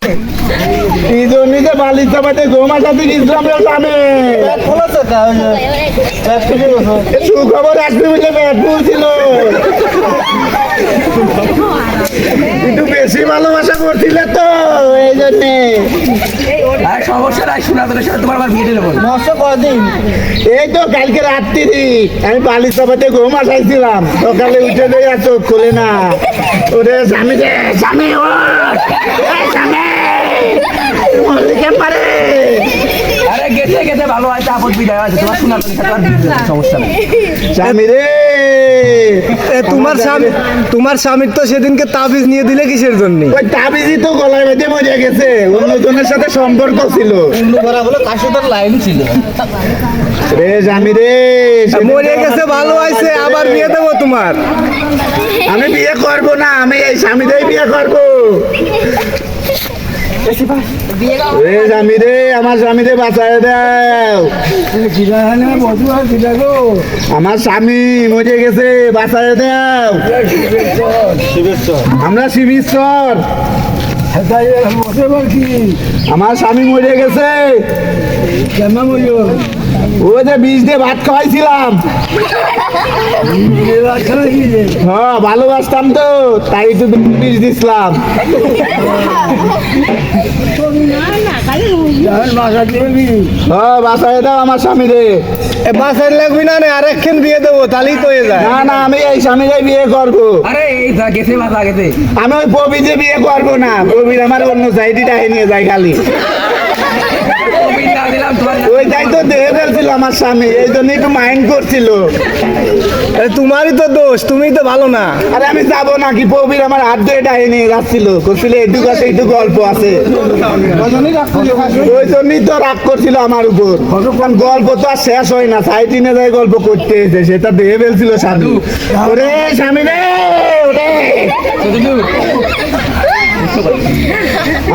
এই জন্যই তো বালির চাপাতে গোমার সাথে ইসলাম যাবে সুখবর আসবে বলে ব্যাট ছিল একটু বেশি ভালোবাসা করছিলে তো এই জন্যে সমস্যা নাই, শোনা তোর সাথে তোমার আবার বিয়ে দিল কদিন এই তো কালকে রাত্রি আমি বালির চাপাতে ঘুম আসাইছিলাম, সকালে উঠে দেয় আর চোখ খোলে না। ওরে স্বামী রে স্বামী আরে গেছে গেছে ভালো আছে, আপদ বিদায় আছে, তোমার শোনা তোর সাথে আর বিয়ে দিল, সমস্যা নাই। স্বামী রে তোমার স্বামীর তো সেদিনকে তাবিজ নিয়ে দিলে কিসের জন্য? ওই তাবিজই তো গলায় বেঁধে মরে গেছে, অন্যজনের সাথে সম্পর্ক ছিল রে স্বামী রে। মরে গেছে ভালো আছে, আবার বিয়ে দেবো তোমার। আমি বিয়ে করব না, আমি এই স্বামীটাই বিয়ে করব। রে স্বামী রে, আমার স্বামীরে বাঁচায় দাও। আমার স্বামী মরে গেছে, বাঁচায় দাও। আমরা শিবেশ্বর, আমার স্বামী মরে গেছে। ও যে বিষ দিয়ে ভাত খাওয়াইছিলাম, হ্যাঁ ভালোবাসতাম তো, তাই তো বিষ দিছিলাম। হ্যাঁ বাসায় দাও আমার স্বামী রে। বাসায় লাগবি না, আরেকখান বিয়ে দেবো, তাহলেই তো হয়ে যায়। না না, আমি এই স্বামীরাই বিয়ে করবো। আরে এই গেছে মাথা গেছে, আমি ওই প্রবীরে বিয়ে করবো না, প্রবীর আমার অন্য সাইডে নিয়ে যায় খালি। ওইটাই তো দেখে ফেলছিল আমার স্বামী, এই জন্য একটু মাইন্ড করছিল। তোমারই তো দোষ, তুমি তো ভালো না। আরে আমি যাবো নাকি, প্রবীর আমার হাত ধরে ডাহে নিয়ে যাচ্ছিল, করছিল একটু কাছে একটু গল্প আছে, ওই জন্যই তো রাগ করছিল আমার উপর। গল্প তো আর শেষ হয় না, সাইডে নিয়ে যায় গল্প করতে এসে, সেটা দেখে ফেলছিল স্বামী। ওরে স্বামী রে, ওরে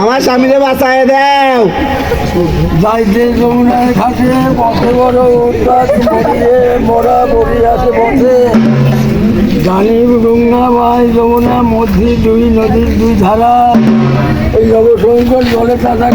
আমার স্বামীরে বাঁচায় দাও। যাইতে যমুনার ঘাটে পথে বড় উৎপাত মরিয়ে মরা বড়ি আছে পথে। জানি গঙ্গা বাই যমুনা মধ্যে দুই নদীর দুই ধারা, এই নবশঙ্কর জলে তারা